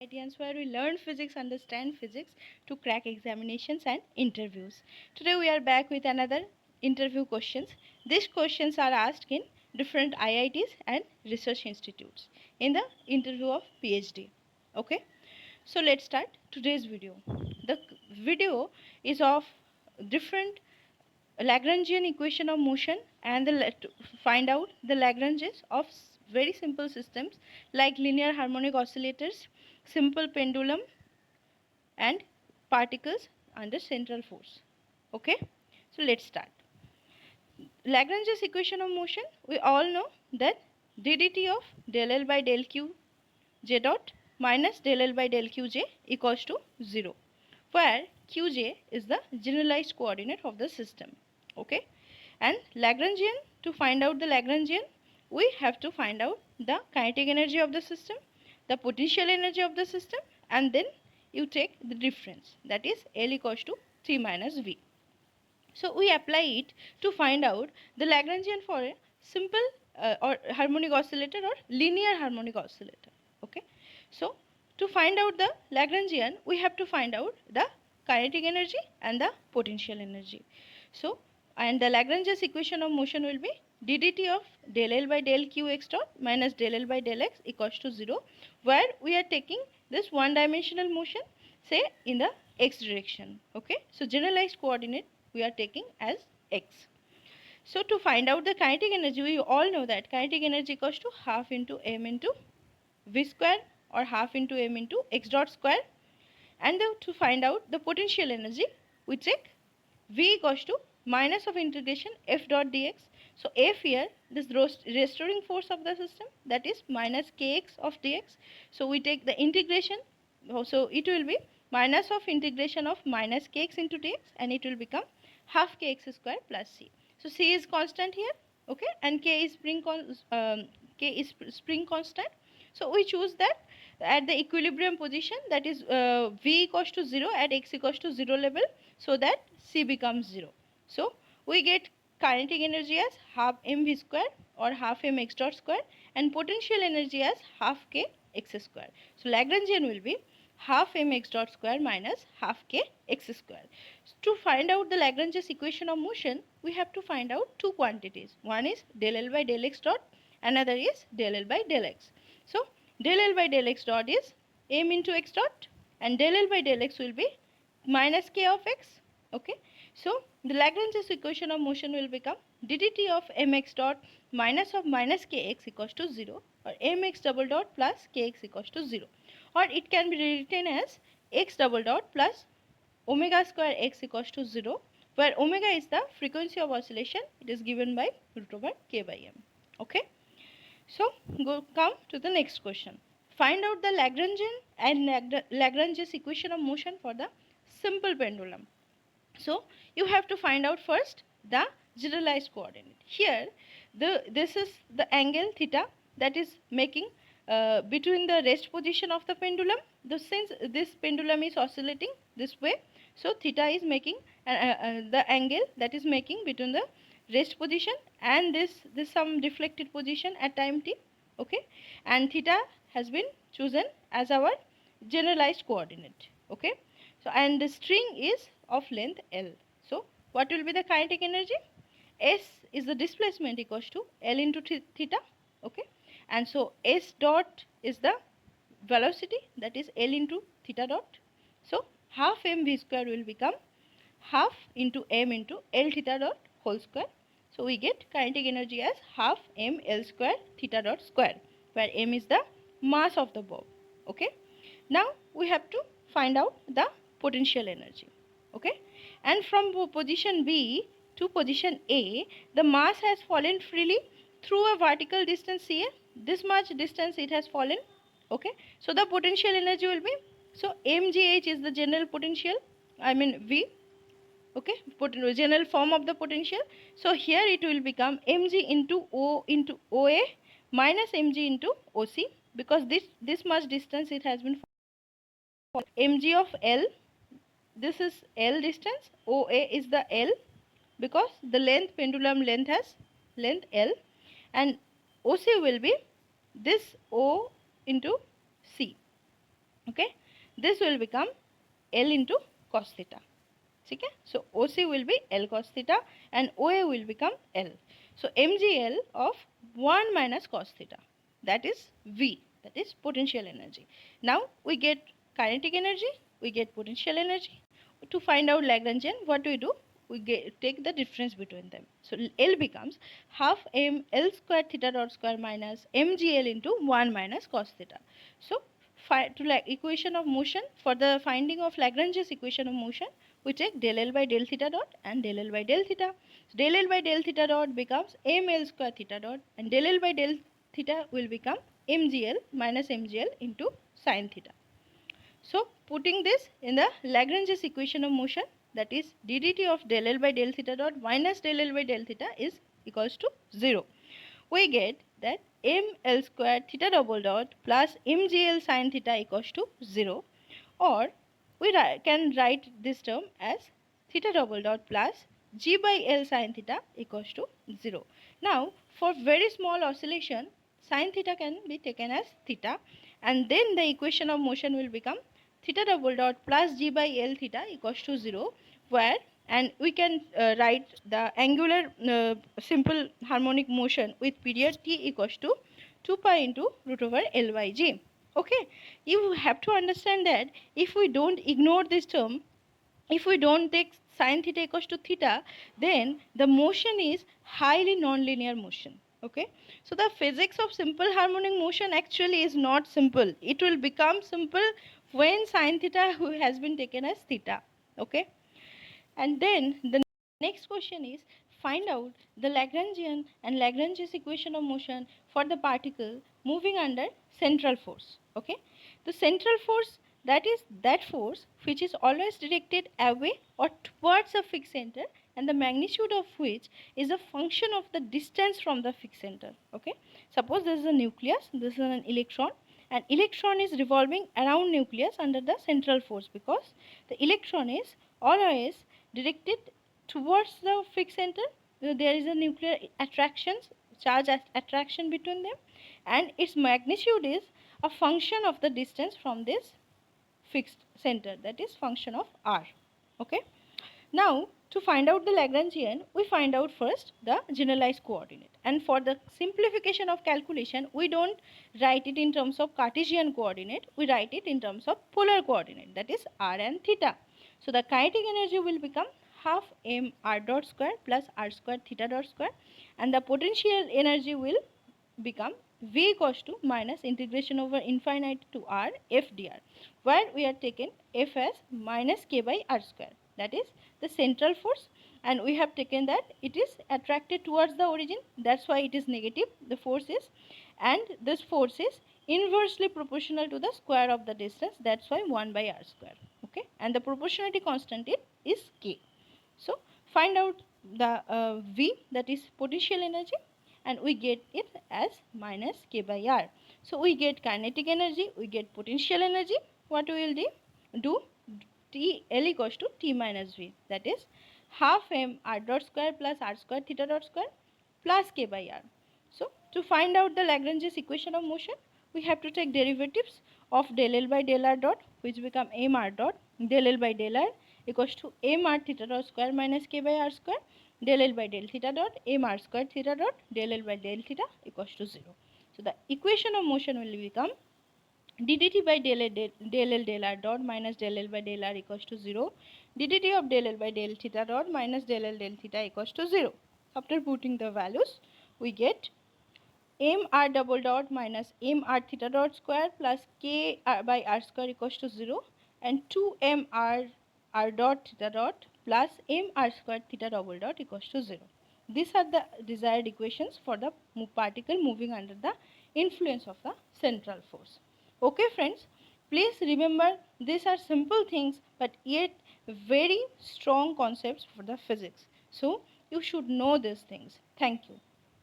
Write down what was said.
IITians, where we learn physics, understand physics to crack examinations and interviews. Today we are back with another interview questions. These questions are asked in different IITs and research institutes in the interview of PhD. Okay, so let's start today's video. The video is of different Lagrangian equation of motion and to find out the Lagranges of very simple systems like linear harmonic oscillators, simple pendulum and particles under central force. Okay, so let's start. Lagrange's equation of motion, we all know that ddt of del L by del Q j dot minus del L by del Qj equals to 0, where Qj is the generalized coordinate of the system. Okay, and Lagrangian, to find out the Lagrangian, we have to find out the kinetic energy of the system, the potential energy of the system, and then you take the difference, that is L equals to 3 minus V. So we apply it to find out the Lagrangian for a simple or harmonic oscillator or linear harmonic oscillator. Okay, so to find out the Lagrangian, we have to find out the kinetic energy and the potential energy. So, and the Lagrange's equation of motion will be ddt of del L by del Q x dot minus del L by del x equals to 0, where we are taking this one dimensional motion, say in the x direction. Okay, so generalized coordinate we are taking as x. So to find out the kinetic energy, we all know that kinetic energy equals to half into m into v square or half into m into x dot square. And to find out the potential energy, we check v equals to minus of integration f dot dx. So f here, this restoring force of the system, that is minus kx of dx. So we take the integration, so it will be minus of integration of minus kx into dx, and it will become half kx square plus c. So c is constant here, okay, and k is spring constant. So we choose that at the equilibrium position, that is v equals to 0 at x equals to 0 level, so that c becomes 0. So we get kinetic energy as half mv square or half mx dot square, and potential energy as half k x square. So Lagrangian will be half mx dot square minus half k x square. To find out the Lagrange's equation of motion, we have to find out two quantities. One is del L by del x dot, another is del L by del x. So del L by del x dot is m into x dot, and del L by del x will be minus k of x. Okay, so the Lagrange's equation of motion will become ddt of mx dot minus of minus kx equals to 0, or mx double dot plus kx equals to 0, or it can be rewritten as x double dot plus omega square x equals to 0, where omega is the frequency of oscillation. It is given by root over k by m. Okay, so come to the next question. Find out the Lagrangian and Lagrange's equation of motion for the simple pendulum. So you have to find out first the generalized coordinate. Here this is the angle theta that is making between the rest position of the pendulum. Since this pendulum is oscillating this way, so theta is making the angle that is making between the rest position and this some deflected position at time t. Okay, and theta has been chosen as our generalized coordinate. Okay, so and the string is of length L. So what will be the kinetic energy? S is the displacement equals to L into theta. Okay, and so S dot is the velocity, that is L into theta dot. So half mv square will become half into m into L theta dot whole square. So we get kinetic energy as half m L square theta dot square, where m is the mass of the bob. Okay, now we have to find out the potential energy. Okay, and from position B to position A, the mass has fallen freely through a vertical distance here. This much distance it has fallen. Okay, so the potential energy will be, so mgh is the general potential, I mean V. Okay, general form of the potential. So here it will become mg into O into OA minus mg into OC, because this much distance it has been fallen. Mg of L, this is L distance, OA is the L, because the length, pendulum length has length L, and OC will be this O into C. Okay, this will become L into cos theta. Okay, so OC will be L cos theta and OA will become L. So MgL of 1 minus cos theta, that is V, that is potential energy. Now we get kinetic energy, we get potential energy. To find out Lagrangian, what do? We take the difference between them. So L becomes half m L square theta dot square minus mgl into 1 minus cos theta. So to equation of motion, for the finding of Lagrange's equation of motion, we take del L by del theta dot and del L by del theta. So del L by del theta dot becomes ml square theta dot and del L by del theta will become mgl minus mgl into sin theta. So putting this in the Lagrange's equation of motion, that is ddt of del L by del theta dot minus del L by del theta is equals to 0. We get that ml square theta double dot plus mgl sin theta equals to 0, or we can write this term as theta double dot plus g by L sin theta equals to 0. Now for very small oscillation, sin theta can be taken as theta, and then the equation of motion will become theta double dot plus g by L theta equals to 0, where and we can write the angular simple harmonic motion with period t equals to 2 pi into root over L by g. Okay, you have to understand that if we don't ignore this term, if we don't take sin theta equals to theta, then the motion is highly nonlinear motion. Okay, so the physics of simple harmonic motion actually is not simple. It will become simple when sin theta has been taken as theta. Okay, and then the next question is, find out the Lagrangian and Lagrange's equation of motion for the particle moving under central force. Okay, the central force, that is that force which is always directed away or towards a fixed center, and the magnitude of which is a function of the distance from the fixed center. Okay, suppose this is a nucleus, this is an electron, and electron is revolving around nucleus under the central force, because the electron is always directed towards the fixed center. There is a nuclear attraction, charge attraction between them, and its magnitude is a function of the distance from this fixed center, that is function of r. Okay, now to find out the Lagrangian, we find out first the generalized coordinate, and for the simplification of calculation, we don't write it in terms of Cartesian coordinate, we write it in terms of polar coordinate, that is r and theta. So the kinetic energy will become half m r dot square plus r square theta dot square, and the potential energy will become v equals to minus integration over infinite to r f dr, where we are taken f as minus k by r square, that is the central force, and we have taken that it is attracted towards the origin, that's why it is negative, the force is, and this force is inversely proportional to the square of the distance, that's why 1 by r square. Okay, and the proportionality constant is k. So find out the v, that is potential energy, and we get it as minus k by r. So we get kinetic energy, we get potential energy. What we will do? T L equals to T minus V, that is half m r dot square plus r square theta dot square plus k by r. So to find out the Lagrange's equation of motion, we have to take derivatives of del L by del r dot, which become m r dot del L by del r equals to m r theta dot square minus k by r square del L by del theta dot m r square theta dot del L by del theta equals to 0. So the equation of motion will become ddt by del L del r dot minus del L by del r equals to 0, ddt of del L by del theta dot minus del L del theta equals to 0. After putting the values, we get m r double dot minus m r theta dot square plus k r by r square equals to 0, and 2 m r dot theta dot plus m r square theta double dot equals to 0. These are the desired equations for the particle moving under the influence of the central force. Okay friends, please remember these are simple things but yet very strong concepts for the physics. So you should know these things. Thank you.